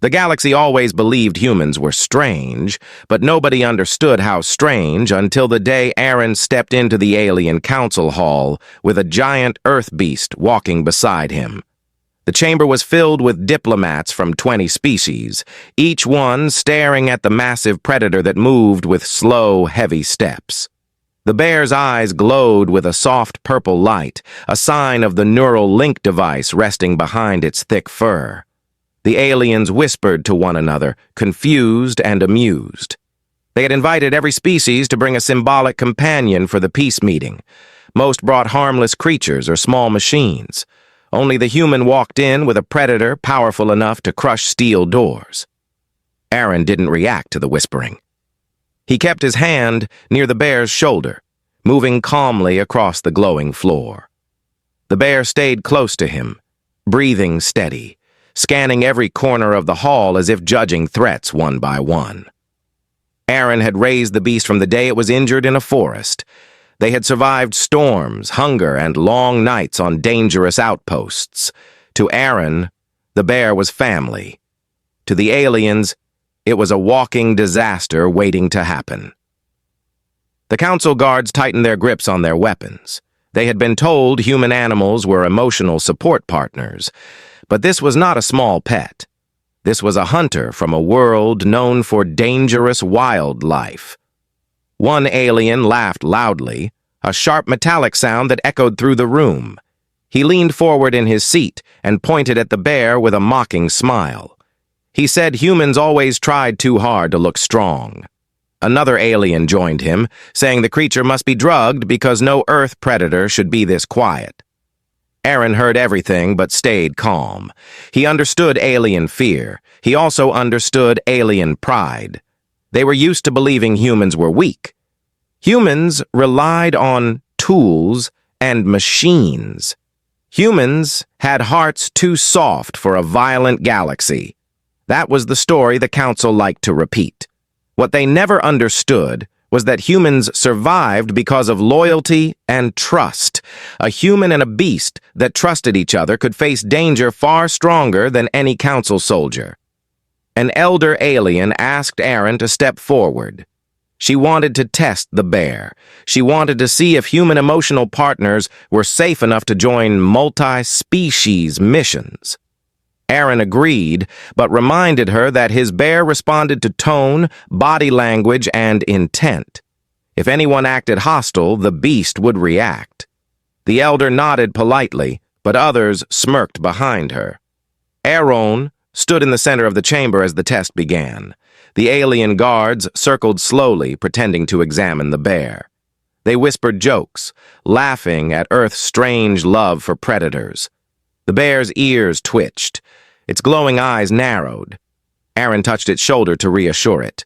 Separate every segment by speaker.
Speaker 1: The galaxy always believed humans were strange, but nobody understood how strange until the day Aaron stepped into the alien council hall with a giant earth beast walking beside him. The chamber was filled with diplomats from 20 species, each one staring at the massive predator that moved with slow, heavy steps. The bear's eyes glowed with a soft purple light, a sign of the neural link device resting behind its thick fur. The aliens whispered to one another, confused and amused. They had invited every species to bring a symbolic companion for the peace meeting. Most brought harmless creatures or small machines. Only the human walked in with a predator powerful enough to crush steel doors. Aaron didn't react to the whispering. He kept his hand near the bear's shoulder, moving calmly across the glowing floor. The bear stayed close to him, breathing steady, scanning every corner of the hall as if judging threats one by one. Aaron had raised the beast from the day it was injured in a forest. They had survived storms, hunger, and long nights on dangerous outposts. To Aaron, the bear was family. To the aliens, it was a walking disaster waiting to happen. The council guards tightened their grips on their weapons. They had been told human animals were emotional support partners, but this was not a small pet. This was a hunter from a world known for dangerous wildlife. One alien laughed loudly, a sharp metallic sound that echoed through the room. He leaned forward in his seat and pointed at the bear with a mocking smile. He said humans always tried too hard to look strong. Another alien joined him, saying the creature must be drugged because no Earth predator should be this quiet. Aaron heard everything but stayed calm. He understood alien fear. He also understood alien pride. They were used to believing humans were weak. Humans relied on tools and machines. Humans had hearts too soft for a violent galaxy. That was the story the council liked to repeat. What they never understood was that humans survived because of loyalty and trust. A human and a beast that trusted each other could face danger far stronger than any council soldier. An elder alien asked Aaron to step forward. She wanted to test the bear. She wanted to see if human emotional partners were safe enough to join multi-species missions. Aaron agreed, but reminded her that his bear responded to tone, body language, and intent. If anyone acted hostile, the beast would react. The elder nodded politely, but others smirked behind her. Aaron stood in the center of the chamber as the test began. The alien guards circled slowly, pretending to examine the bear. They whispered jokes, laughing at Earth's strange love for predators. The bear's ears twitched. Its glowing eyes narrowed. Aaron touched its shoulder to reassure it.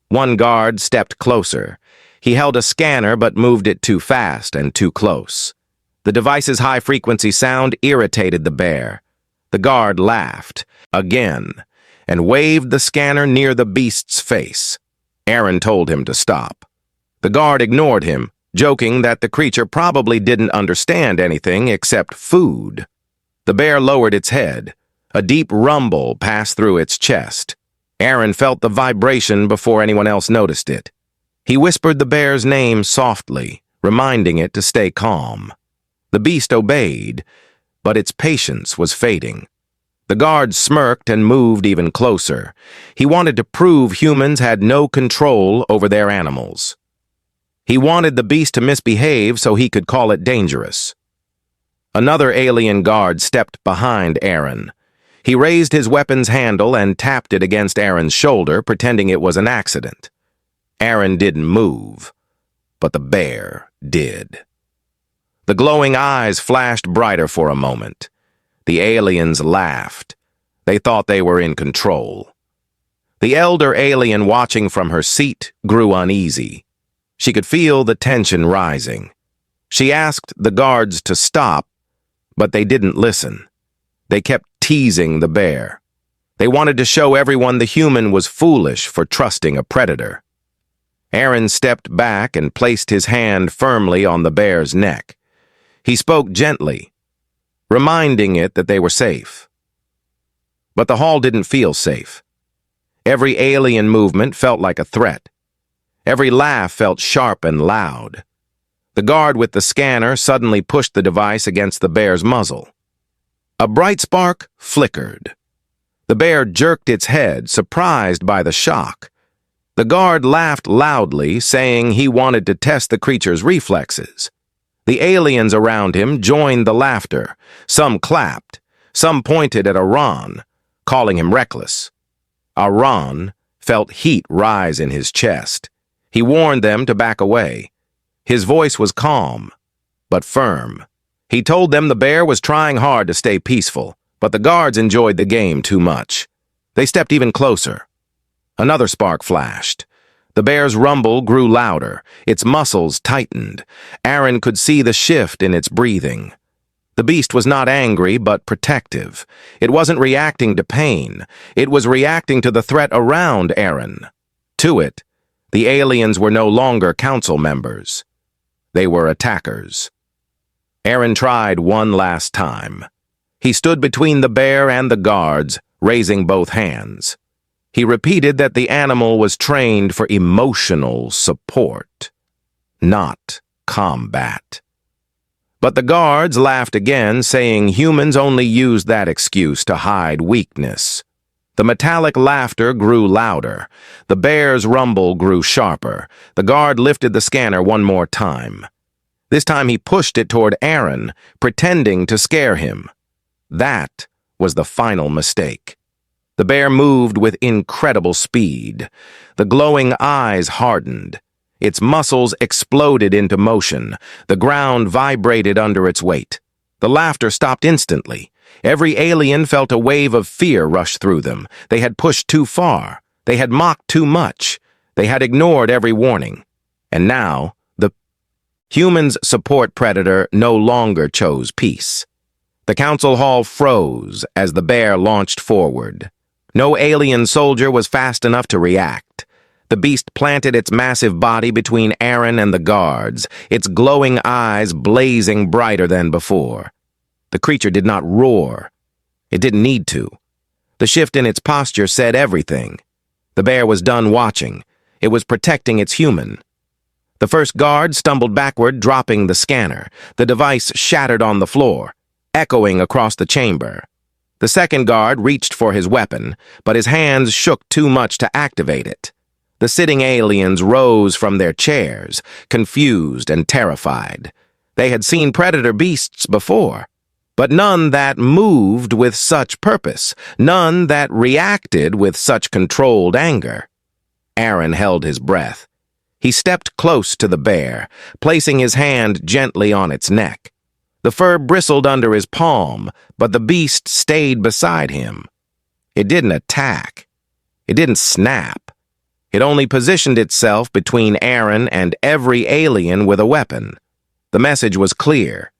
Speaker 1: One guard stepped closer. He held a scanner but moved it too fast and too close. The device's high-frequency sound irritated the bear. The guard laughed, again, and waved the scanner near the beast's face. Aaron told him to stop. The guard ignored him, joking that the creature probably didn't understand anything except food. The bear lowered its head. A deep rumble passed through its chest. Aaron felt the vibration before anyone else noticed it. He whispered the bear's name softly, reminding it to stay calm. The beast obeyed, but its patience was fading. The guard smirked and moved even closer. He wanted to prove humans had no control over their animals. He wanted the beast to misbehave so he could call it dangerous. Another alien guard stepped behind Aaron. He raised his weapon's handle and tapped it against Aaron's shoulder, pretending it was an accident. Aaron didn't move, but the bear did. The glowing eyes flashed brighter for a moment. The aliens laughed. They thought they were in control. The elder alien watching from her seat grew uneasy. She could feel the tension rising. She asked the guards to stop, but they didn't listen. They kept teasing the bear. They wanted to show everyone the human was foolish for trusting a predator. Aaron stepped back and placed his hand firmly on the bear's neck. He spoke gently, reminding it that they were safe. But the hall didn't feel safe. Every alien movement felt like a threat. Every laugh felt sharp and loud. The guard with the scanner suddenly pushed the device against the bear's muzzle. A bright spark flickered. The bear jerked its head, surprised by the shock. The guard laughed loudly, saying he wanted to test the creature's reflexes. The aliens around him joined the laughter. Some clapped. Some pointed at Aran, calling him reckless. Aran felt heat rise in his chest. He warned them to back away. His voice was calm, but firm. He told them the bear was trying hard to stay peaceful, but the guards enjoyed the game too much. They stepped even closer. Another spark flashed. The bear's rumble grew louder. Its muscles tightened. Aaron could see the shift in its breathing. The beast was not angry, but protective. It wasn't reacting to pain. It was reacting to the threat around Aaron. To it, the aliens were no longer council members. They were attackers. Aaron tried one last time. He stood between the bear and the guards, raising both hands. He repeated that the animal was trained for emotional support, not combat. But the guards laughed again, saying humans only used that excuse to hide weakness. The metallic laughter grew louder. The bear's rumble grew sharper. The guard lifted the scanner one more time. This time he pushed it toward Aaron, pretending to scare him. That was the final mistake. The bear moved with incredible speed. The glowing eyes hardened. Its muscles exploded into motion. The ground vibrated under its weight. The laughter stopped instantly. Every alien felt a wave of fear rush through them. They had pushed too far. They had mocked too much. They had ignored every warning. And now, the humans' support predator no longer chose peace. The council hall froze as the bear launched forward. No alien soldier was fast enough to react. The beast planted its massive body between Aaron and the guards, its glowing eyes blazing brighter than before. The creature did not roar. It didn't need to. The shift in its posture said everything. The bear was done watching. It was protecting its human. The first guard stumbled backward, dropping the scanner. The device shattered on the floor, echoing across the chamber. The second guard reached for his weapon, but his hands shook too much to activate it. The sitting aliens rose from their chairs, confused and terrified. They had seen predator beasts before, but none that moved with such purpose, none that reacted with such controlled anger. Aaron held his breath. He stepped close to the bear, placing his hand gently on its neck. The fur bristled under his palm, but the beast stayed beside him. It didn't attack. It didn't snap. It only positioned itself between Aaron and every alien with a weapon. The message was clear.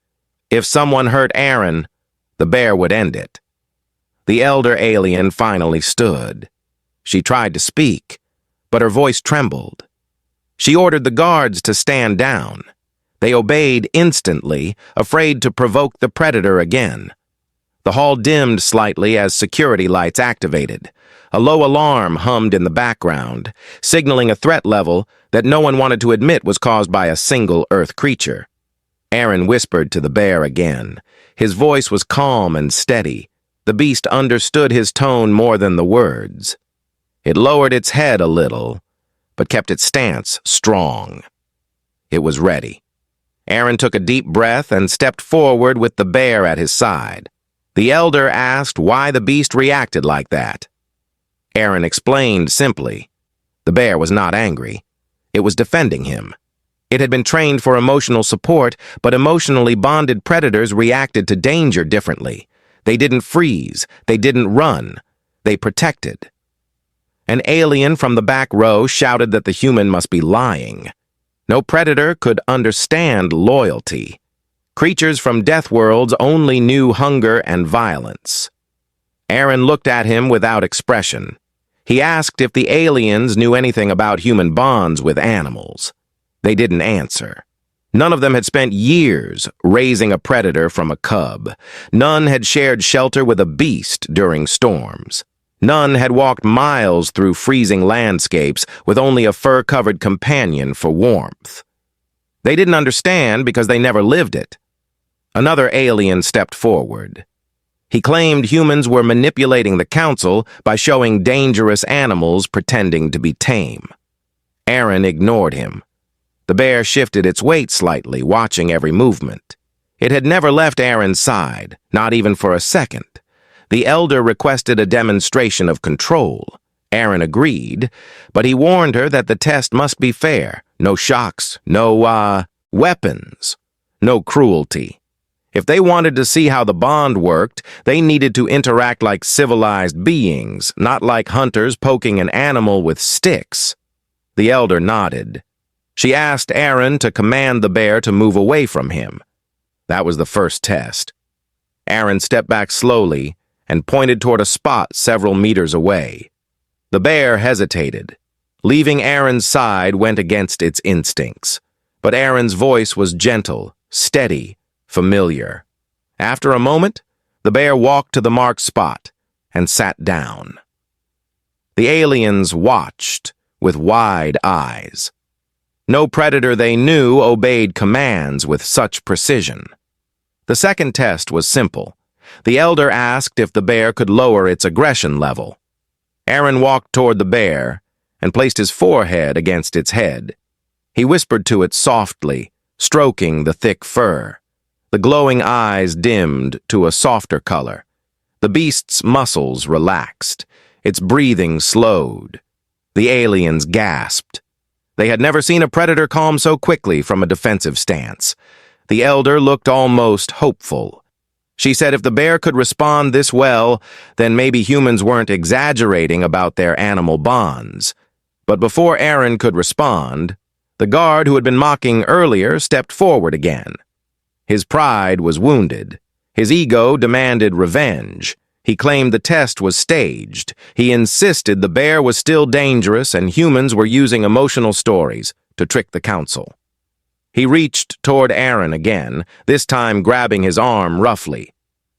Speaker 1: If someone hurt Aaron, the bear would end it. The elder alien finally stood. She tried to speak, but her voice trembled. She ordered the guards to stand down. They obeyed instantly, afraid to provoke the predator again. The hall dimmed slightly as security lights activated. A low alarm hummed in the background, signaling a threat level that no one wanted to admit was caused by a single Earth creature. Aaron whispered to the bear again. His voice was calm and steady. The beast understood his tone more than the words. It lowered its head a little, but kept its stance strong. It was ready. Aaron took a deep breath and stepped forward with the bear at his side. The elder asked why the beast reacted like that. Aaron explained simply. The bear was not angry. It was defending him. It had been trained for emotional support, but emotionally bonded predators reacted to danger differently. They didn't freeze. They didn't run. They protected. An alien from the back row shouted that the human must be lying. No predator could understand loyalty. Creatures from death worlds only knew hunger and violence. Aaron looked at him without expression. He asked if the aliens knew anything about human bonds with animals. They didn't answer. None of them had spent years raising a predator from a cub. None had shared shelter with a beast during storms. None had walked miles through freezing landscapes with only a fur-covered companion for warmth. They didn't understand because they never lived it. Another alien stepped forward. He claimed humans were manipulating the council by showing dangerous animals pretending to be tame. Aaron ignored him. The bear shifted its weight slightly, watching every movement. It had never left Aaron's side, not even for a second. The elder requested a demonstration of control. Aaron agreed, but he warned her that the test must be fair. No shocks, no, weapons, no cruelty. If they wanted to see how the bond worked, they needed to interact like civilized beings, not like hunters poking an animal with sticks. The elder nodded. She asked Aaron to command the bear to move away from him. That was the first test. Aaron stepped back slowly and pointed toward a spot several meters away. The bear hesitated. Leaving Aaron's side went against its instincts. But Aaron's voice was gentle, steady, familiar. After a moment, the bear walked to the marked spot and sat down. The aliens watched with wide eyes. No predator they knew obeyed commands with such precision. The second test was simple. The elder asked if the bear could lower its aggression level. Aaron walked toward the bear and placed his forehead against its head. He whispered to it softly, stroking the thick fur. The glowing eyes dimmed to a softer color. The beast's muscles relaxed. Its breathing slowed. The aliens gasped. They had never seen a predator calm so quickly from a defensive stance. The elder looked almost hopeful. She said if the bear could respond this well, then maybe humans weren't exaggerating about their animal bonds. But before Aaron could respond, the guard who had been mocking earlier stepped forward again. His pride was wounded. His ego demanded revenge. He claimed the test was staged. He insisted the bear was still dangerous and humans were using emotional stories to trick the council. He reached toward Aaron again, this time grabbing his arm roughly.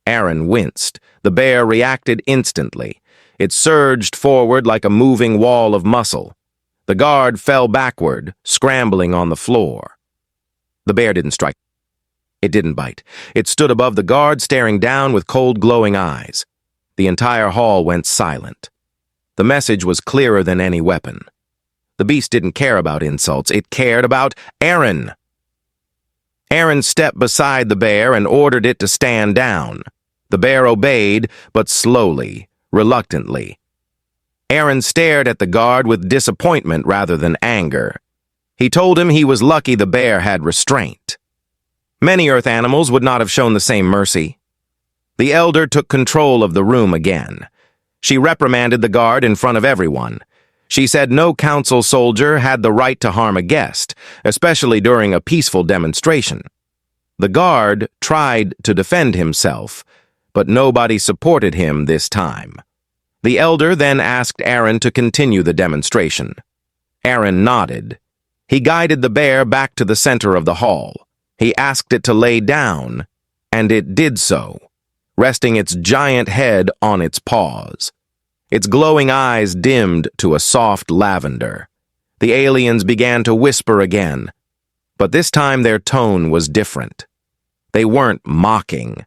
Speaker 1: Aaron winced. The bear reacted instantly. It surged forward like a moving wall of muscle. The guard fell backward, scrambling on the floor. The bear didn't strike. It didn't bite. It stood above the guard, staring down with cold, glowing eyes. The entire hall went silent. The message was clearer than any weapon. The beast didn't care about insults. It cared about Aaron. Aaron stepped beside the bear and ordered it to stand down. The bear obeyed, but slowly, reluctantly. Aaron stared at the guard with disappointment rather than anger. He told him he was lucky the bear had restraint. Many Earth animals would not have shown the same mercy. The elder took control of the room again. She reprimanded the guard in front of everyone. She said no council soldier had the right to harm a guest, especially during a peaceful demonstration. The guard tried to defend himself, but nobody supported him this time. The elder then asked Aaron to continue the demonstration. Aaron nodded. He guided the bear back to the center of the hall. He asked it to lay down, and it did so, resting its giant head on its paws. Its glowing eyes dimmed to a soft lavender. The aliens began to whisper again, but this time their tone was different. They weren't mocking.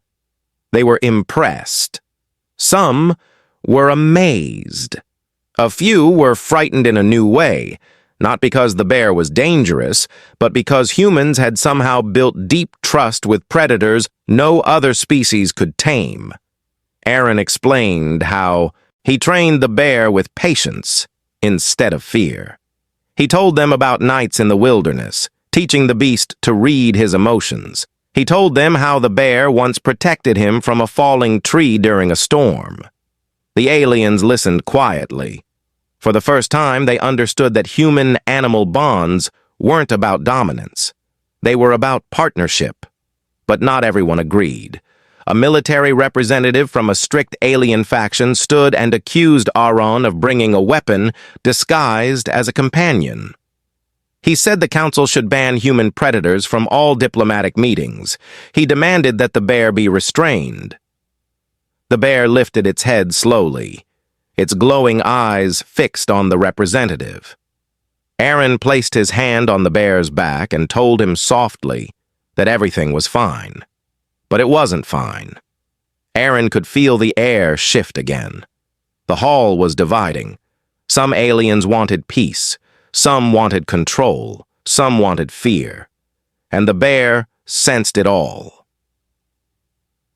Speaker 1: They were impressed. Some were amazed. A few were frightened in a new way, not because the bear was dangerous, but because humans had somehow built deep trust with predators no other species could tame. Aaron explained how he trained the bear with patience instead of fear. He told them about nights in the wilderness, teaching the beast to read his emotions. He told them how the bear once protected him from a falling tree during a storm. The aliens listened quietly. For the first time, they understood that human-animal bonds weren't about dominance. They were about partnership. But not everyone agreed. A military representative from a strict alien faction stood and accused Aaron of bringing a weapon disguised as a companion. He said the council should ban human predators from all diplomatic meetings. He demanded that the bear be restrained. The bear lifted its head slowly, its glowing eyes fixed on the representative. Aaron placed his hand on the bear's back and told him softly that everything was fine. But it wasn't fine. Aaron could feel the air shift again. The hall was dividing. Some aliens wanted peace, some wanted control, some wanted fear. And the bear sensed it all.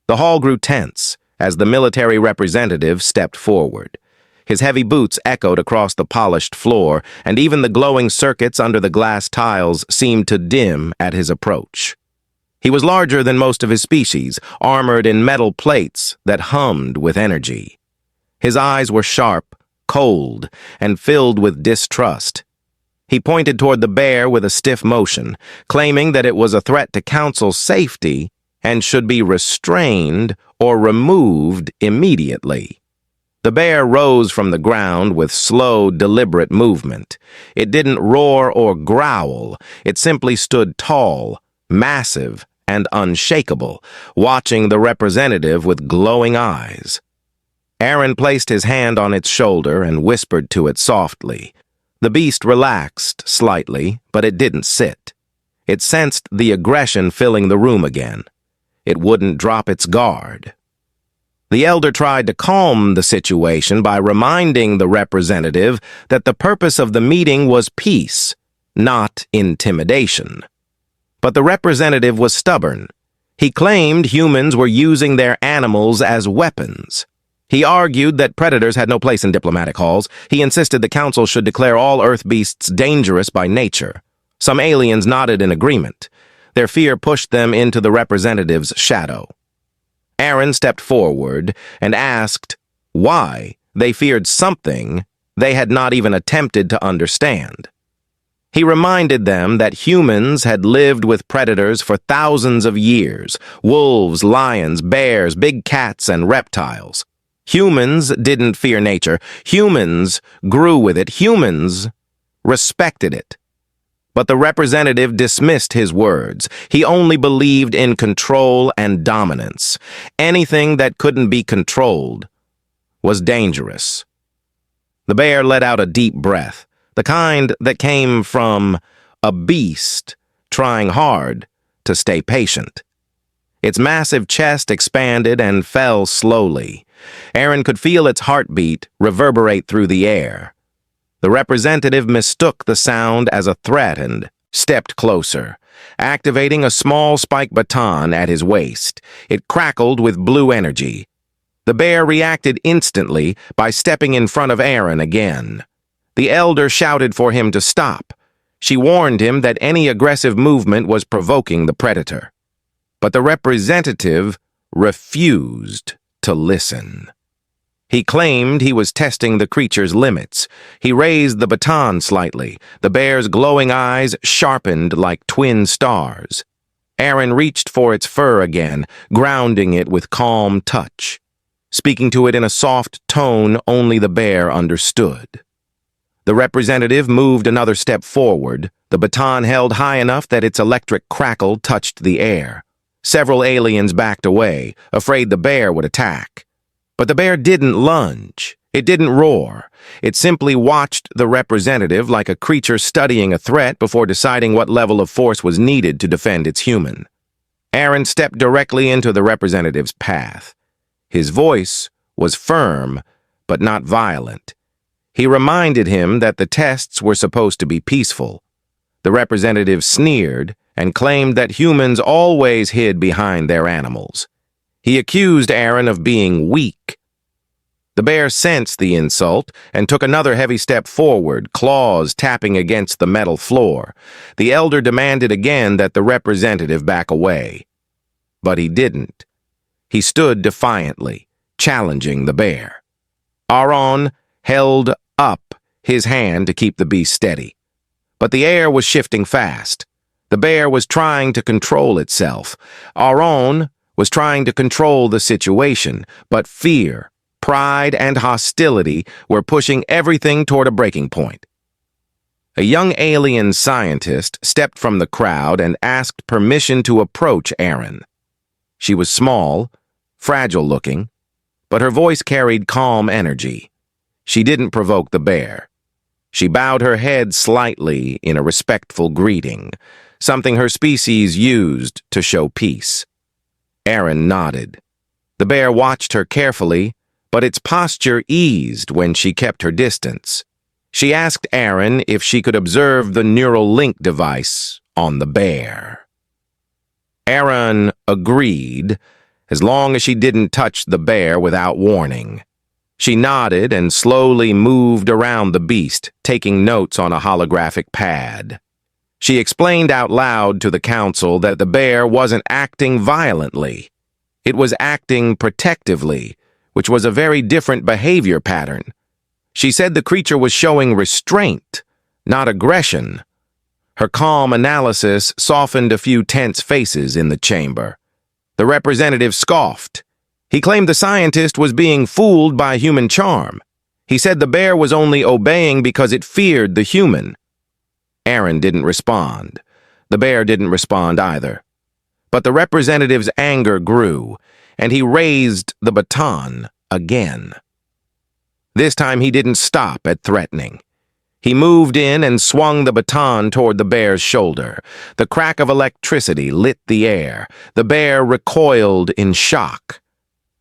Speaker 1: The hall grew tense as the military representative stepped forward. His heavy boots echoed across the polished floor, and even the glowing circuits under the glass tiles seemed to dim at his approach. He was larger than most of his species, armored in metal plates that hummed with energy. His eyes were sharp, cold, and filled with distrust. He pointed toward the bear with a stiff motion, claiming that it was a threat to council's safety and should be restrained or removed immediately. The bear rose from the ground with slow, deliberate movement. It didn't roar or growl. It simply stood tall, massive, and unshakable, watching the representative with glowing eyes. Aaron placed his hand on its shoulder and whispered to it softly. The beast relaxed slightly, but it didn't sit. It sensed the aggression filling the room again. It wouldn't drop its guard. The elder tried to calm the situation by reminding the representative that the purpose of the meeting was peace, not intimidation. But the representative was stubborn. He claimed humans were using their animals as weapons. He argued that predators had no place in diplomatic halls. He insisted the council should declare all Earth beasts dangerous by nature. Some aliens nodded in agreement. Their fear pushed them into the representative's shadow. Aaron stepped forward and asked why they feared something they had not even attempted to understand. He reminded them that humans had lived with predators for thousands of years: wolves, lions, bears, big cats, and reptiles. Humans didn't fear nature. Humans grew with it. Humans respected it. But the representative dismissed his words. He only believed in control and dominance. Anything that couldn't be controlled was dangerous. The bear let out a deep breath, the kind that came from a beast trying hard to stay patient. Its massive chest expanded and fell slowly. Aaron could feel its heartbeat reverberate through the air. The representative mistook the sound as a threat and stepped closer, activating a small spike baton at his waist. It crackled with blue energy. The bear reacted instantly by stepping in front of Aaron again. The elder shouted for him to stop. She warned him that any aggressive movement was provoking the predator. But the representative refused to listen. He claimed he was testing the creature's limits. He raised the baton slightly. The bear's glowing eyes sharpened like twin stars. Aaron reached for its fur again, grounding it with calm touch, speaking to it in a soft tone only the bear understood. The representative moved another step forward, the baton held high enough that its electric crackle touched the air. Several aliens backed away, afraid the bear would attack. But the bear didn't lunge. It didn't roar. It simply watched the representative like a creature studying a threat before deciding what level of force was needed to defend its human. Aaron stepped directly into the representative's path. His voice was firm, but not violent. He reminded him that the tests were supposed to be peaceful. The representative sneered and claimed that humans always hid behind their animals. He accused Aaron of being weak. The bear sensed the insult and took another heavy step forward, claws tapping against the metal floor. The elder demanded again that the representative back away. But he didn't. He stood defiantly, challenging the bear. Aaron held up his hand to keep the beast steady. But the air was shifting fast. The bear was trying to control itself. Aaron was trying to control the situation, but fear, pride, and hostility were pushing everything toward a breaking point. A young alien scientist stepped from the crowd and asked permission to approach Aaron. She was small, fragile-looking, but her voice carried calm energy. She didn't provoke the bear. She bowed her head slightly in a respectful greeting, something her species used to show peace. Aaron nodded. The bear watched her carefully, but its posture eased when she kept her distance. She asked Aaron if she could observe the neural link device on the bear. Aaron agreed, as long as she didn't touch the bear without warning. She nodded and slowly moved around the beast, taking notes on a holographic pad. She explained out loud to the council that the bear wasn't acting violently. It was acting protectively, which was a very different behavior pattern. She said the creature was showing restraint, not aggression. Her calm analysis softened a few tense faces in the chamber. The representative scoffed. He claimed the scientist was being fooled by human charm. He said the bear was only obeying because it feared the human. Aaron didn't respond. The bear didn't respond either. But the representative's anger grew, and he raised the baton again. This time he didn't stop at threatening. He moved in and swung the baton toward the bear's shoulder. The crack of electricity lit the air. The bear recoiled in shock.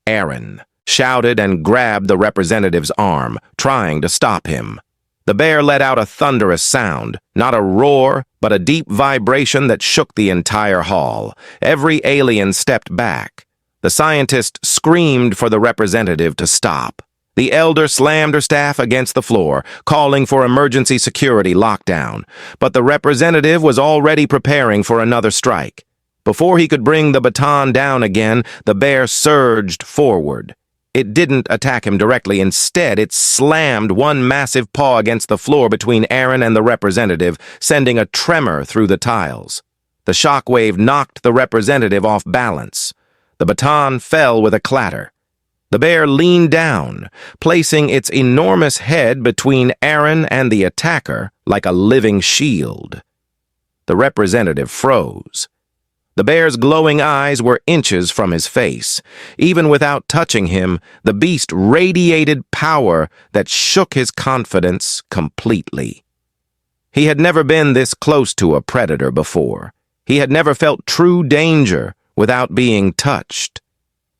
Speaker 1: Aaron shouted and grabbed the representative's arm, trying to stop him. The bear let out a thunderous sound, not a roar, but a deep vibration that shook the entire hall. Every alien stepped back. The scientist screamed for the representative to stop. The elder slammed her staff against the floor, calling for emergency security lockdown. But the representative was already preparing for another strike. Before he could bring the baton down again, the bear surged forward. It didn't attack him directly. Instead, it slammed one massive paw against the floor between Aaron and the representative, sending a tremor through the tiles. The shockwave knocked the representative off balance. The baton fell with a clatter. The bear leaned down, placing its enormous head between Aaron and the attacker like a living shield. The representative froze. The bear's glowing eyes were inches from his face. Even without touching him, the beast radiated power that shook his confidence completely. He had never been this close to a predator before. He had never felt true danger without being touched.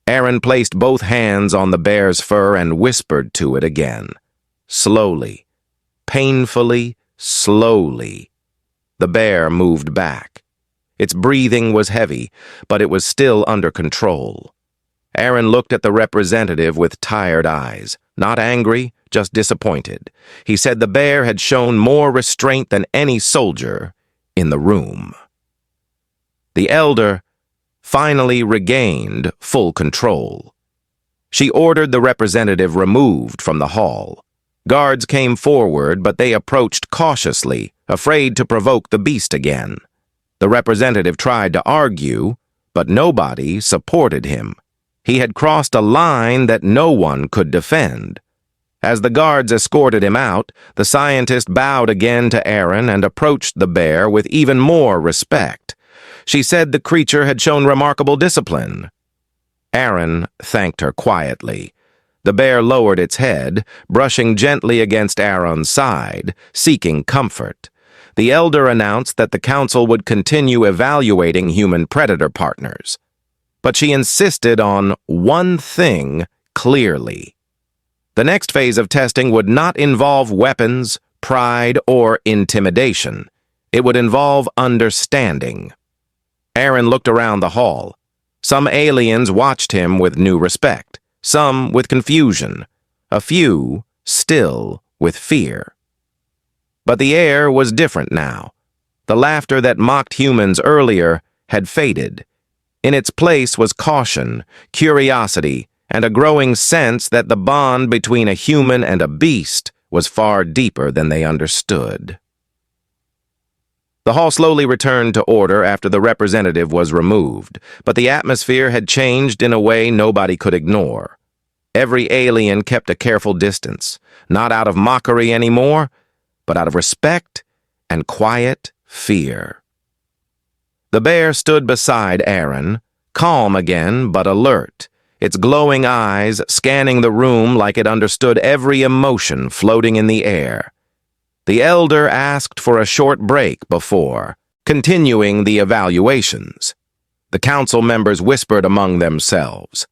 Speaker 1: Aaron placed both hands on the bear's fur and whispered to it again. Slowly, painfully, slowly. The bear moved back. Its breathing was heavy, but it was still under control. Aaron looked at the representative with tired eyes, not angry, just disappointed. He said the bear had shown more restraint than any soldier in the room. The elder finally regained full control. She ordered the representative removed from the hall. Guards came forward, but they approached cautiously, afraid to provoke the beast again. The representative tried to argue, but nobody supported him. He had crossed a line that no one could defend. As the guards escorted him out, the scientist bowed again to Aaron and approached the bear with even more respect. She said the creature had shown remarkable discipline. Aaron thanked her quietly. The bear lowered its head, brushing gently against Aaron's side, seeking comfort. The elder announced that the council would continue evaluating human predator partners. But she insisted on one thing clearly. The next phase of testing would not involve weapons, pride, or intimidation. It would involve understanding. Aaron looked around the hall. Some aliens watched him with new respect, some with confusion, a few still with fear. But the air was different now. The laughter that mocked humans earlier had faded. In its place was caution, curiosity, and a growing sense that the bond between a human and a beast was far deeper than they understood. The hall slowly returned to order after the representative was removed, but the atmosphere had changed in a way nobody could ignore. Every alien kept a careful distance, not out of mockery anymore, but out of respect and quiet fear. The bear stood beside Aaron, calm again but alert, its glowing eyes scanning the room like it understood every emotion floating in the air. The elder asked for a short break before continuing the evaluations. The council members whispered among themselves.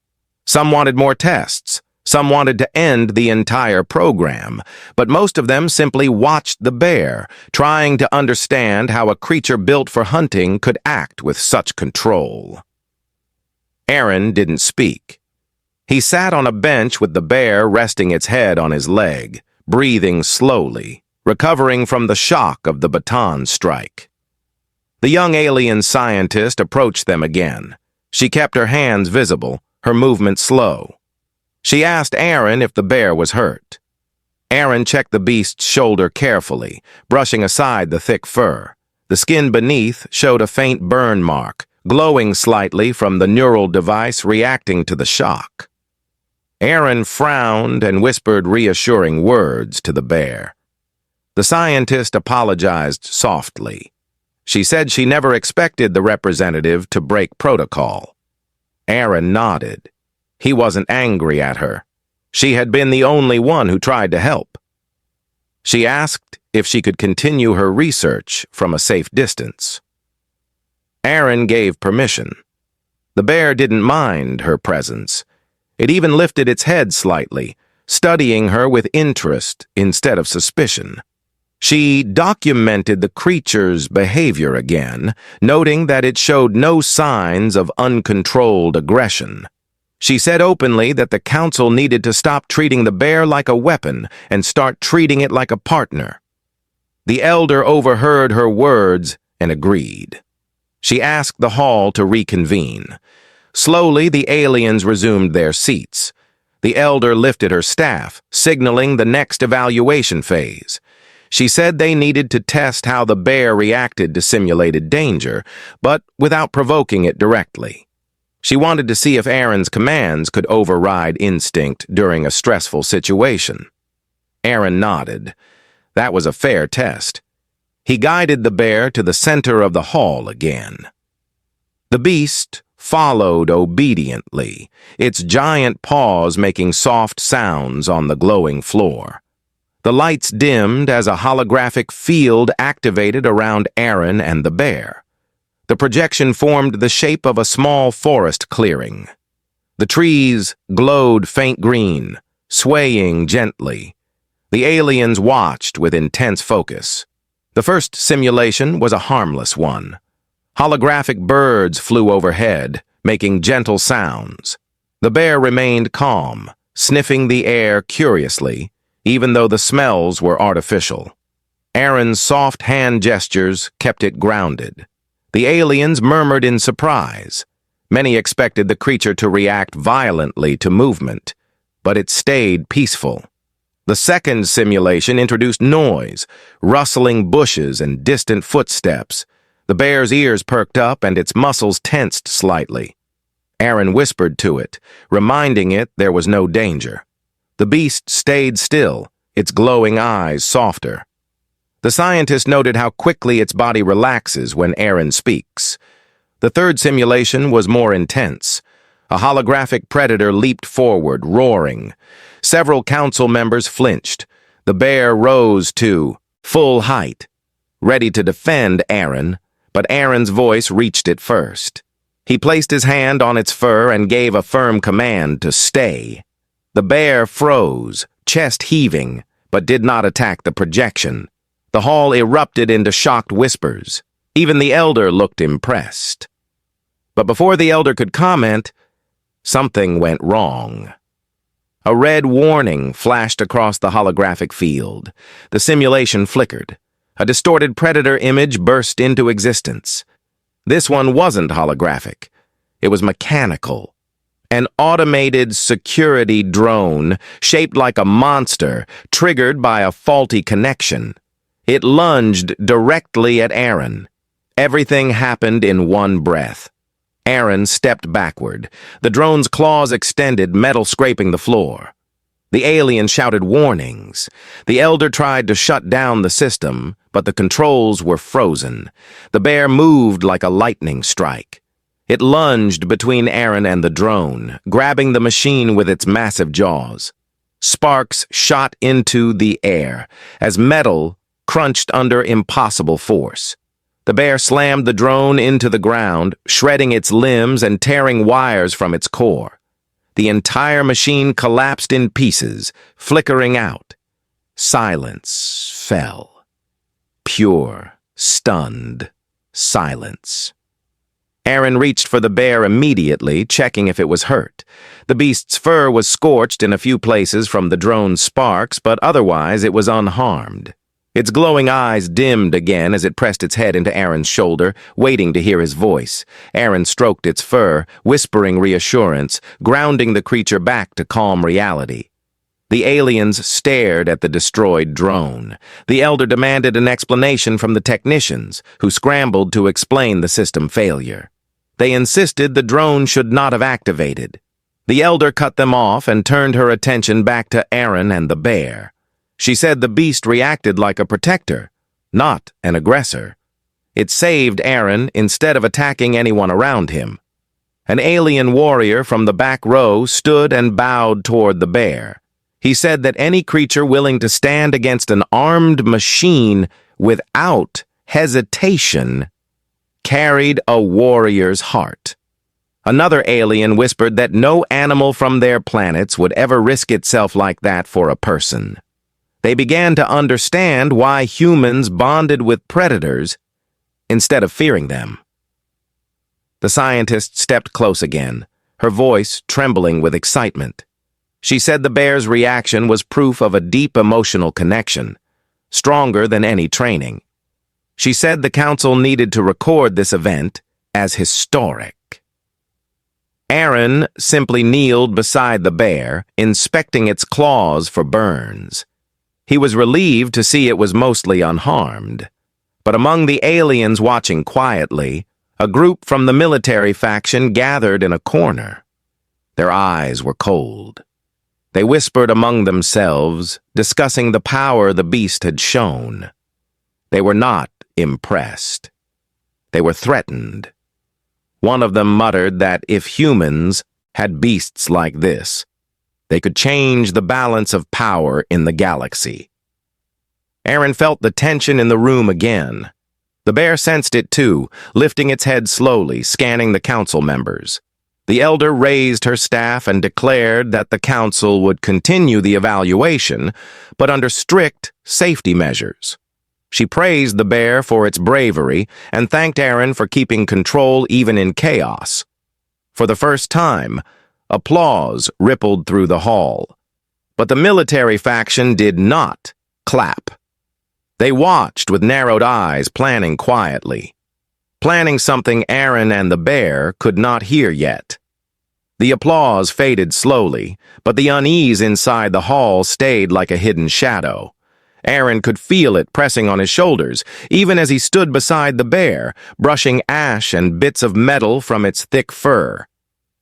Speaker 1: Some wanted more tests. Some wanted to end the entire program, but most of them simply watched the bear, trying to understand how a creature built for hunting could act with such control. Aaron didn't speak. He sat on a bench with the bear resting its head on his leg, breathing slowly, recovering from the shock of the baton strike. The young alien scientist approached them again. She kept her hands visible, her movement slow. She asked Aaron if the bear was hurt. Aaron checked the beast's shoulder carefully, brushing aside the thick fur. The skin beneath showed a faint burn mark, glowing slightly from the neural device reacting to the shock. Aaron frowned and whispered reassuring words to the bear. The scientist apologized softly. She said she never expected the representative to break protocol. Aaron nodded. He wasn't angry at her. She had been the only one who tried to help. She asked if she could continue her research from a safe distance. Aaron gave permission. The bear didn't mind her presence. It even lifted its head slightly, studying her with interest instead of suspicion. She documented the creature's behavior again, noting that it showed no signs of uncontrolled aggression. She said openly that the council needed to stop treating the bear like a weapon and start treating it like a partner. The elder overheard her words and agreed. She asked the hall to reconvene. Slowly, the aliens resumed their seats. The elder lifted her staff, signaling the next evaluation phase. She said they needed to test how the bear reacted to simulated danger, but without provoking it directly. She wanted to see if Aaron's commands could override instinct during a stressful situation. Aaron nodded. That was a fair test. He guided the bear to the center of the hall again. The beast followed obediently, its giant paws making soft sounds on the glowing floor. The lights dimmed as a holographic field activated around Aaron and the bear. The projection formed the shape of a small forest clearing. The trees glowed faint green, swaying gently. The aliens watched with intense focus. The first simulation was a harmless one. Holographic birds flew overhead, making gentle sounds. The bear remained calm, sniffing the air curiously, even though the smells were artificial. Aaron's soft hand gestures kept it grounded. The aliens murmured in surprise. Many expected the creature to react violently to movement, but it stayed peaceful. The second simulation introduced noise, rustling bushes and distant footsteps. The bear's ears perked up and its muscles tensed slightly. Aaron whispered to it, reminding it there was no danger. The beast stayed still, its glowing eyes softer. The scientist noted how quickly its body relaxes when Aaron speaks. The third simulation was more intense. A holographic predator leaped forward, roaring. Several council members flinched. The bear rose to full height, ready to defend Aaron, but Aaron's voice reached it first. He placed his hand on its fur and gave a firm command to stay. The bear froze, chest heaving, but did not attack the projection. The hall erupted into shocked whispers. Even the elder looked impressed. But before the elder could comment, something went wrong. A red warning flashed across the holographic field. The simulation flickered. A distorted predator image burst into existence. This one wasn't holographic. It was mechanical. An automated security drone, shaped like a monster, triggered by a faulty connection. It lunged directly at Aaron. Everything happened in one breath. Aaron stepped backward. The drone's claws extended, metal scraping the floor. The alien shouted warnings. The elder tried to shut down the system, but the controls were frozen. The bear moved like a lightning strike. It lunged between Aaron and the drone, grabbing the machine with its massive jaws. Sparks shot into the air as metal crunched under impossible force. The bear slammed the drone into the ground, shredding its limbs and tearing wires from its core. The entire machine collapsed in pieces, flickering out. Silence fell. Pure, stunned silence. Aaron reached for the bear immediately, checking if it was hurt. The beast's fur was scorched in a few places from the drone's sparks, but otherwise it was unharmed. Its glowing eyes dimmed again as it pressed its head into Aaron's shoulder, waiting to hear his voice. Aaron stroked its fur, whispering reassurance, grounding the creature back to calm reality. The aliens stared at the destroyed drone. The elder demanded an explanation from the technicians, who scrambled to explain the system failure. They insisted the drone should not have activated. The elder cut them off and turned her attention back to Aaron and the bear. She said the beast reacted like a protector, not an aggressor. It saved Aaron instead of attacking anyone around him. An alien warrior from the back row stood and bowed toward the bear. He said that any creature willing to stand against an armed machine without hesitation carried a warrior's heart. Another alien whispered that no animal from their planets would ever risk itself like that for a person. They began to understand why humans bonded with predators instead of fearing them. The scientist stepped close again, her voice trembling with excitement. She said the bear's reaction was proof of a deep emotional connection, stronger than any training. She said the council needed to record this event as historic. Aaron simply kneeled beside the bear, inspecting its claws for burns. He was relieved to see it was mostly unharmed. But among the aliens watching quietly, a group from the military faction gathered in a corner. Their eyes were cold. They whispered among themselves, discussing the power the beast had shown. They were not impressed. They were threatened. One of them muttered that if humans had beasts like this, they could change the balance of power in the galaxy. Aaron felt the tension in the room again. The bear sensed it too, lifting its head slowly, scanning the council members. The elder raised her staff and declared that the council would continue the evaluation, but under strict safety measures. She praised the bear for its bravery and thanked Aaron for keeping control even in chaos. For the first time, applause rippled through the hall. But the military faction did not clap. They watched with narrowed eyes, planning quietly. Planning something Aaron and the bear could not hear yet. The applause faded slowly, but the unease inside the hall stayed like a hidden shadow. Aaron could feel it pressing on his shoulders, even as he stood beside the bear, brushing ash and bits of metal from its thick fur.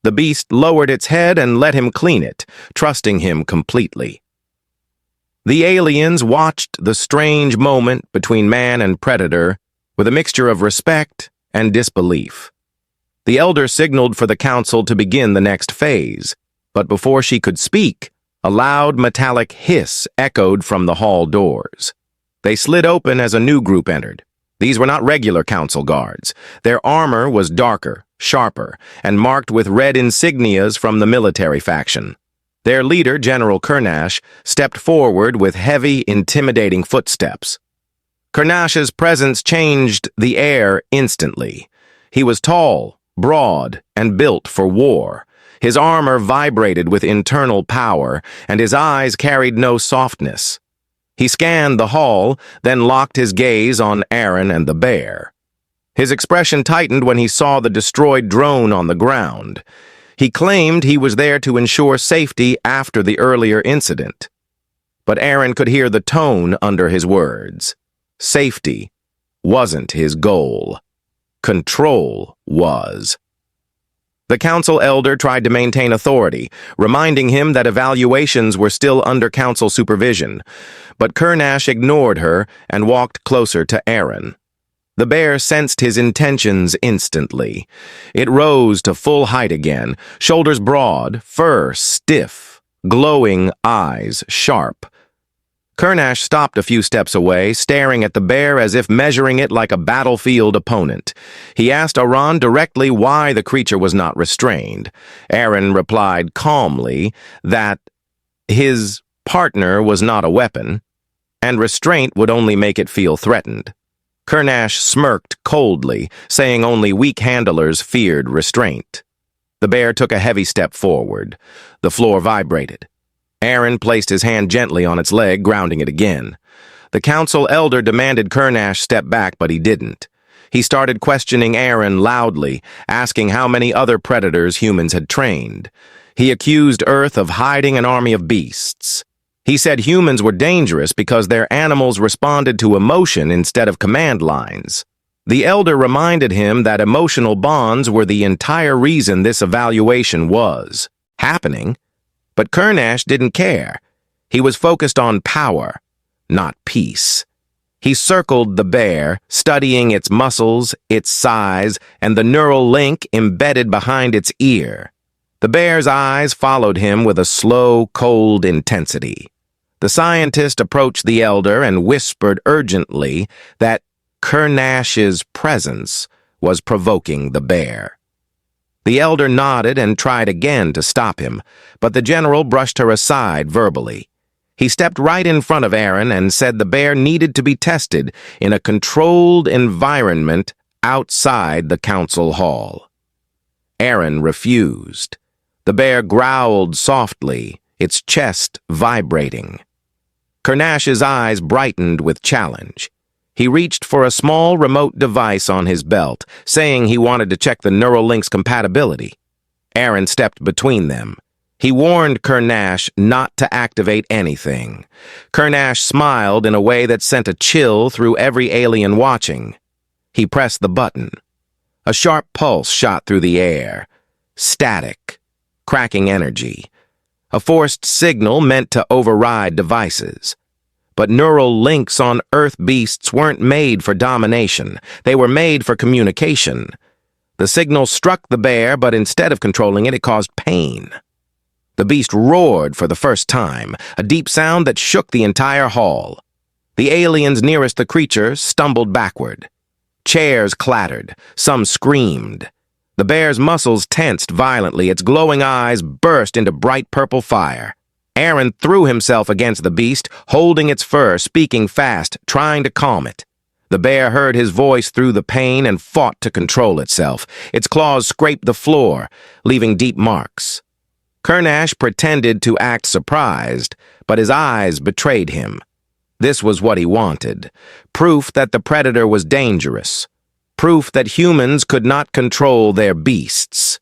Speaker 1: The beast lowered its head and let him clean it, trusting him completely. The aliens watched the strange moment between man and predator with a mixture of respect and disbelief. The elder signaled for the council to begin the next phase, but before she could speak, a loud metallic hiss echoed from the hall doors. They slid open as a new group entered. These were not regular council guards. Their armor was darker, sharper, and marked with red insignias from the military faction. Their leader, General Kernash, stepped forward with heavy, intimidating footsteps. Kernash's presence changed the air instantly. He was tall, broad, and built for war. His armor vibrated with internal power, and his eyes carried no softness. He scanned the hall, then locked his gaze on Aaron and the bear. His expression tightened when he saw the destroyed drone on the ground. He claimed he was there to ensure safety after the earlier incident. But Aaron could hear the tone under his words. Safety wasn't his goal. Control was. The council elder tried to maintain authority, reminding him that evaluations were still under council supervision, but Kernash ignored her and walked closer to Aaron. The bear sensed his intentions instantly. It rose to full height again, shoulders broad, fur stiff, glowing eyes sharp. Kernash stopped a few steps away, staring at the bear as if measuring it like a battlefield opponent. He asked Aran directly why the creature was not restrained. Aaron replied calmly that his partner was not a weapon, and restraint would only make it feel threatened. Kernash smirked coldly, saying only weak handlers feared restraint. The bear took a heavy step forward. The floor vibrated. Aaron placed his hand gently on its leg, grounding it again. The council elder demanded Kernash step back, but he didn't. He started questioning Aaron loudly, asking how many other predators humans had trained. He accused Earth of hiding an army of beasts. He said humans were dangerous because their animals responded to emotion instead of command lines. The elder reminded him that emotional bonds were the entire reason this evaluation was happening. But Kernash didn't care. He was focused on power, not peace. He circled the bear, studying its muscles, its size, and the neural link embedded behind its ear. The bear's eyes followed him with a slow, cold intensity. The scientist approached the elder and whispered urgently that Kernash's presence was provoking the bear. The elder nodded and tried again to stop him, but the general brushed her aside verbally. He stepped right in front of Aaron and said the bear needed to be tested in a controlled environment outside the council hall. Aaron refused. The bear growled softly, its chest vibrating. Kernash's eyes brightened with challenge. He reached for a small remote device on his belt, saying he wanted to check the neural link's compatibility. Aaron stepped between them. He warned Kernash not to activate anything. Kernash smiled in a way that sent a chill through every alien watching. He pressed the button. A sharp pulse shot through the air. Static. Cracking energy. A forced signal meant to override devices. But neural links on Earth beasts weren't made for domination. They were made for communication. The signal struck the bear, but instead of controlling it, it caused pain. The beast roared for the first time, a deep sound that shook the entire hall. The aliens nearest the creature stumbled backward. Chairs clattered. Some screamed. The bear's muscles tensed violently. Its glowing eyes burst into bright purple fire. Aaron threw himself against the beast, holding its fur, speaking fast, trying to calm it. The bear heard his voice through the pain and fought to control itself. Its claws scraped the floor, leaving deep marks. Kernash pretended to act surprised, but his eyes betrayed him. This was what he wanted. Proof that the predator was dangerous. Proof that humans could not control their beasts.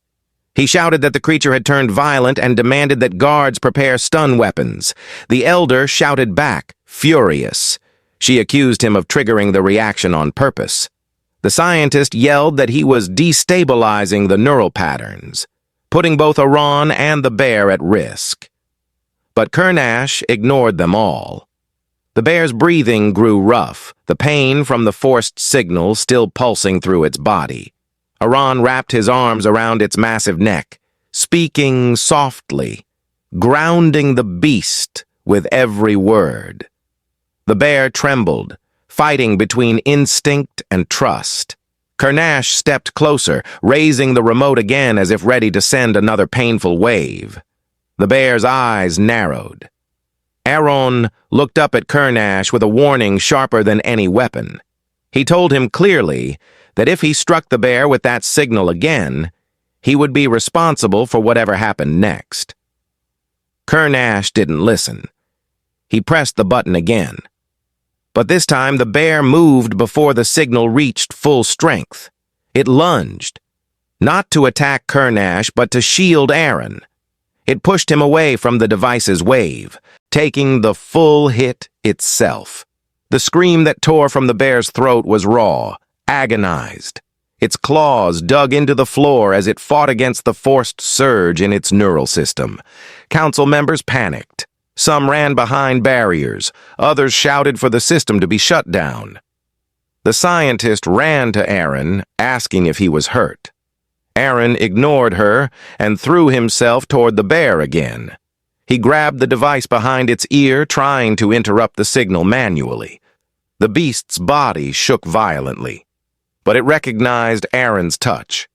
Speaker 1: He shouted that the creature had turned violent and demanded that guards prepare stun weapons. The elder shouted back, furious. She accused him of triggering the reaction on purpose. The scientist yelled that he was destabilizing the neural patterns, putting both Aran and the bear at risk. But Kernash ignored them all. The bear's breathing grew rough, the pain from the forced signal still pulsing through its body. Aran wrapped his arms around its massive neck, speaking softly, grounding the beast with every word. The bear trembled, fighting between instinct and trust. Kernash stepped closer, raising the remote again as if ready to send another painful wave. The bear's eyes narrowed. Aaron looked up at Kernash with a warning sharper than any weapon. He told him clearly that if he struck the bear with that signal again, he would be responsible for whatever happened next. Kernash didn't listen. He pressed the button again. But this time the bear moved before the signal reached full strength. It lunged, not to attack Kernash, but to shield Aaron. It pushed him away from the device's wave, taking the full hit itself. The scream that tore from the bear's throat was raw, agonized. Its claws dug into the floor as it fought against the forced surge in its neural system. Council members panicked. Some ran behind barriers. Others shouted for the system to be shut down. The scientist ran to Aaron, asking if he was hurt. Aaron ignored her and threw himself toward the bear again. He grabbed the device behind its ear, trying to interrupt the signal manually. The beast's body shook violently, but it recognized Aaron's touch.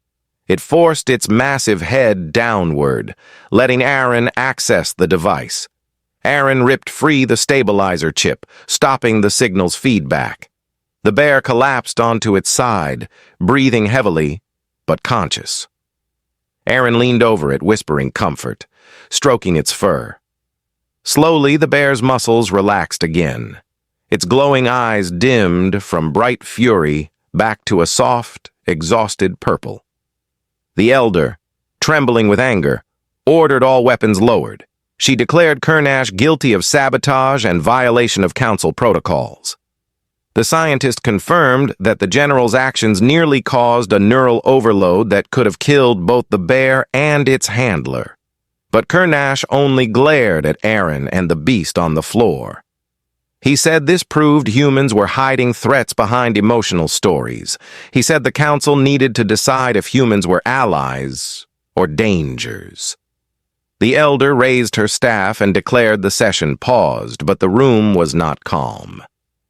Speaker 1: It forced its massive head downward, letting Aaron access the device. Aaron ripped free the stabilizer chip, stopping the signal's feedback. The bear collapsed onto its side, breathing heavily, but conscious. Aaron leaned over it, whispering comfort, stroking its fur. Slowly, the bear's muscles relaxed again. Its glowing eyes dimmed from bright fury back to a soft, exhausted purple. The elder, trembling with anger, ordered all weapons lowered. She declared Kurnash guilty of sabotage and violation of council protocols. The scientist confirmed that the general's actions nearly caused a neural overload that could have killed both the bear and its handler. But Kurnash only glared at Aaron and the beast on the floor. He said this proved humans were hiding threats behind emotional stories. He said the council needed to decide if humans were allies or dangers. The elder raised her staff and declared the session paused, but the room was not calm.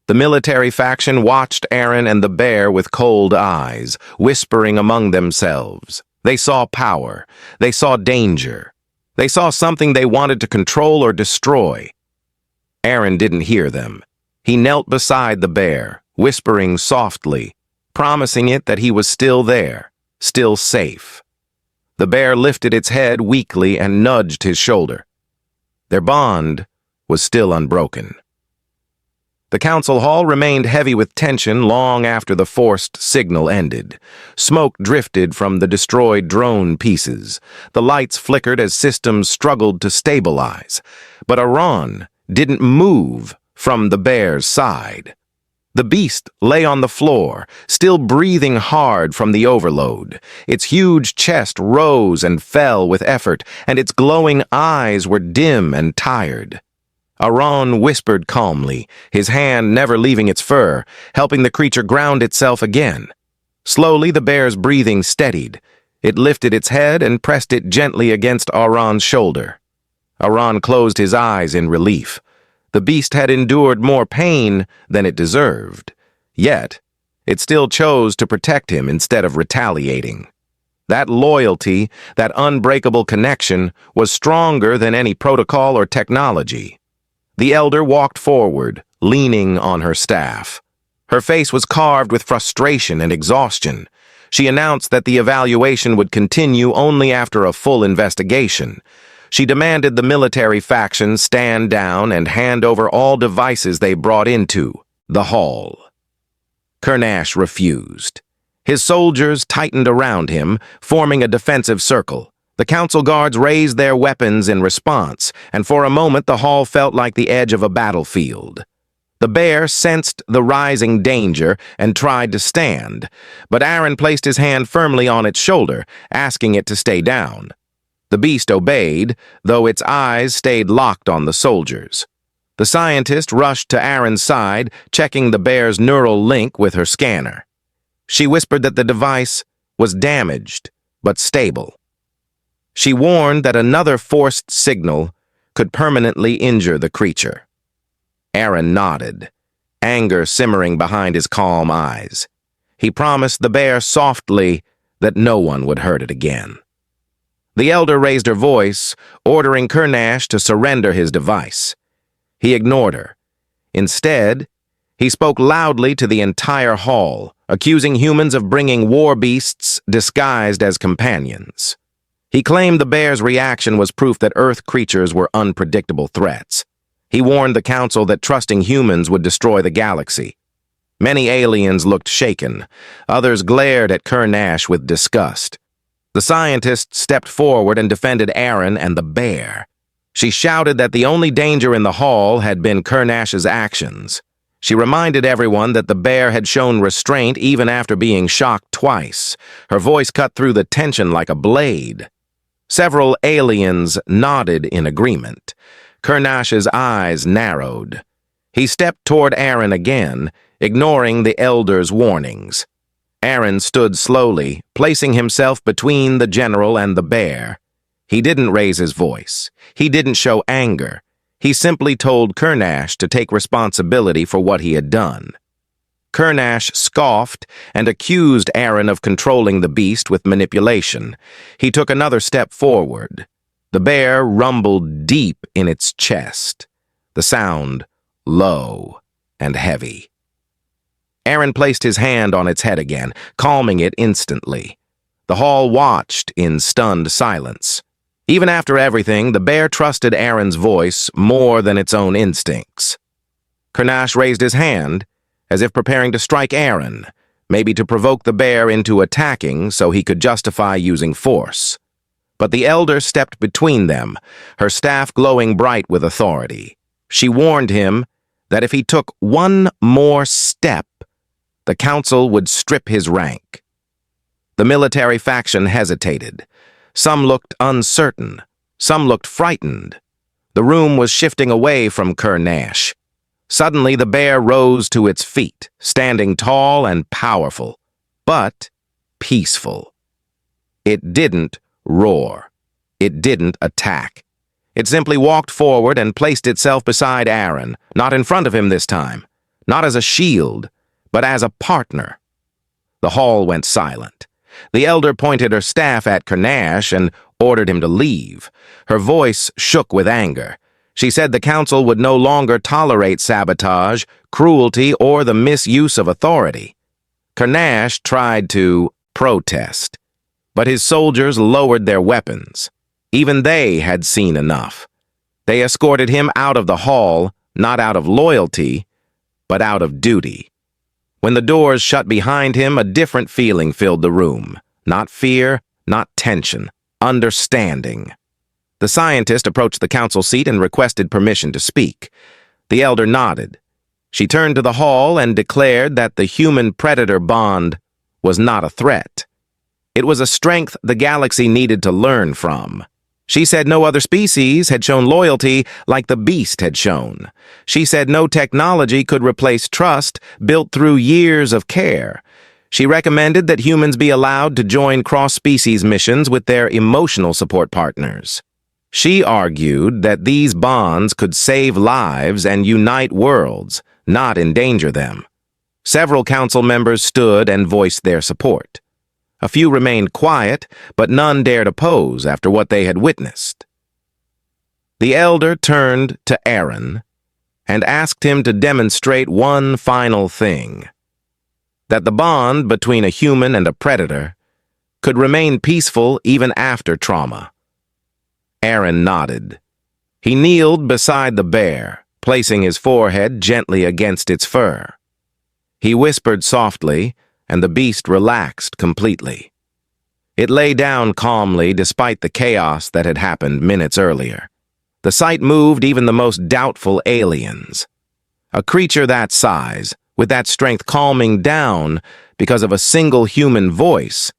Speaker 1: The military faction watched Aaron and the bear with cold eyes, whispering among themselves. They saw power. They saw danger. They saw something they wanted to control or destroy. Aaron didn't hear them. He knelt beside the bear, whispering softly, promising it that he was still there, still safe. The bear lifted its head weakly and nudged his shoulder. Their bond was still unbroken. The council hall remained heavy with tension long after the forced signal ended. Smoke drifted from the destroyed drone pieces. The lights flickered as systems struggled to stabilize. But Aran didn't move from the bear's side. The beast lay on the floor, still breathing hard from the overload. Its huge chest rose and fell with effort, and its glowing eyes were dim and tired. Aran whispered calmly, his hand never leaving its fur, helping the creature ground itself again. Slowly, the bear's breathing steadied. It lifted its head and pressed it gently against Aran's shoulder. Aran closed his eyes in relief. The beast had endured more pain than it deserved. Yet, it still chose to protect him instead of retaliating. That loyalty, that unbreakable connection, was stronger than any protocol or technology. The elder walked forward, leaning on her staff. Her face was carved with frustration and exhaustion. She announced that the evaluation would continue only after a full investigation. She demanded the military faction stand down and hand over all devices they brought into the hall. Kurnash refused. His soldiers tightened around him, forming a defensive circle. The council guards raised their weapons in response, and for a moment the hall felt like the edge of a battlefield. The bear sensed the rising danger and tried to stand, but Aaron placed his hand firmly on its shoulder, asking it to stay down. The beast obeyed, though its eyes stayed locked on the soldiers. The scientist rushed to Aaron's side, checking the bear's neural link with her scanner. She whispered that the device was damaged, but stable. She warned that another forced signal could permanently injure the creature. Aaron nodded, anger simmering behind his calm eyes. He promised the bear softly that no one would hurt it again. The elder raised her voice, ordering Kurnash to surrender his device. He ignored her. Instead, he spoke loudly to the entire hall, accusing humans of bringing war beasts disguised as companions. He claimed the bear's reaction was proof that Earth creatures were unpredictable threats. He warned the council that trusting humans would destroy the galaxy. Many aliens looked shaken. Others glared at Kurnash with disgust. The scientist stepped forward and defended Aaron and the bear. She shouted that the only danger in the hall had been Kurnash's actions. She reminded everyone that the bear had shown restraint even after being shocked twice. Her voice cut through the tension like a blade. Several aliens nodded in agreement. Kernash's eyes narrowed. He stepped toward Aaron again, ignoring the elder's warnings. Aaron stood slowly, placing himself between the general and the bear. He didn't raise his voice. He didn't show anger. He simply told Kernash to take responsibility for what he had done. Kernash scoffed and accused Aaron of controlling the beast with manipulation. He took another step forward. The bear rumbled deep in its chest, the sound low and heavy. Aaron placed his hand on its head again, calming it instantly. The hall watched in stunned silence. Even after everything, the bear trusted Aaron's voice more than its own instincts. Kernash raised his hand, as if preparing to strike Aaron, maybe to provoke the bear into attacking so he could justify using force. But the elder stepped between them, her staff glowing bright with authority. She warned him that if he took one more step, the council would strip his rank. The military faction hesitated. Some looked uncertain. Some looked frightened. The room was shifting away from Kernash. Suddenly, the bear rose to its feet, standing tall and powerful, but peaceful. It didn't roar. It didn't attack. It simply walked forward and placed itself beside Aaron, not in front of him this time, not as a shield, but as a partner. The hall went silent. The elder pointed her staff at Kernash and ordered him to leave. Her voice shook with anger. She said the council would no longer tolerate sabotage, cruelty, or the misuse of authority. Kernash tried to protest, but his soldiers lowered their weapons. Even they had seen enough. They escorted him out of the hall, not out of loyalty, but out of duty. When the doors shut behind him, a different feeling filled the room. Not fear, not tension, understanding. The scientist approached the council seat and requested permission to speak. The elder nodded. She turned to the hall and declared that the human-predator bond was not a threat. It was a strength the galaxy needed to learn from. She said no other species had shown loyalty like the beast had shown. She said no technology could replace trust built through years of care. She recommended that humans be allowed to join cross-species missions with their emotional support partners. She argued that these bonds could save lives and unite worlds, not endanger them. Several council members stood and voiced their support. A few remained quiet, but none dared oppose after what they had witnessed. The elder turned to Aaron and asked him to demonstrate one final thing: that the bond between a human and a predator could remain peaceful even after trauma. Aaron nodded. He kneeled beside the bear, placing his forehead gently against its fur. He whispered softly, and the beast relaxed completely. It lay down calmly despite the chaos that had happened minutes earlier. The sight moved even the most doubtful aliens. A creature that size, with that strength calming down because of a single human voice.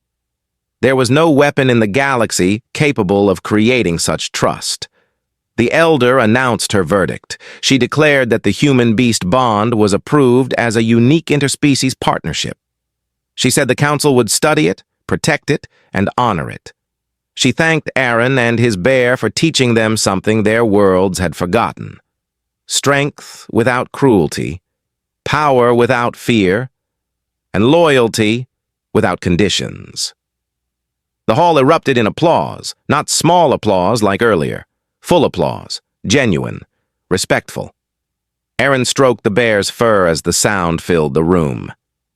Speaker 1: There was no weapon in the galaxy capable of creating such trust. The elder announced her verdict. She declared that the human-beast bond was approved as a unique interspecies partnership. She said the council would study it, protect it, and honor it. She thanked Aaron and his bear for teaching them something their worlds had forgotten: strength without cruelty, power without fear, and loyalty without conditions. The hall erupted in applause, not small applause like earlier, full applause, genuine, respectful. Aaron stroked the bear's fur as the sound filled the room.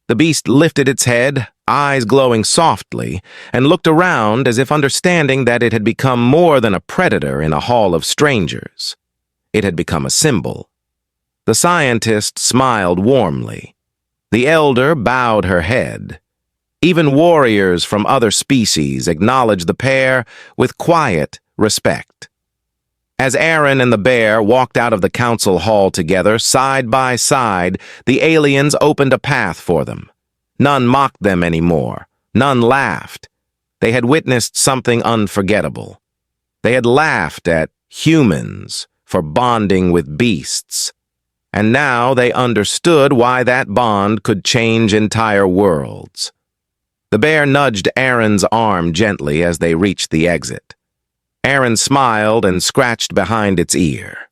Speaker 1: The beast lifted its head, eyes glowing softly, and looked around as if understanding that it had become more than a predator in a hall of strangers. It had become a symbol. The scientist smiled warmly. The elder bowed her head. Even warriors from other species acknowledged the pair with quiet respect. As Aaron and the bear walked out of the council hall together, side by side, the aliens opened a path for them. None mocked them anymore. None laughed. They had witnessed something unforgettable. They had laughed at humans for bonding with beasts. And now they understood why that bond could change entire worlds. The bear nudged Aaron's arm gently as they reached the exit. Aaron smiled and scratched behind its ear.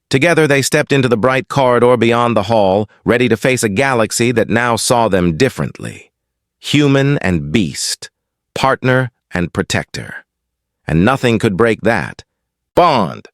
Speaker 1: Together they stepped into the bright corridor beyond the hall, ready to face a galaxy that now saw them differently. Human and beast, partner and protector. And nothing could break that bond.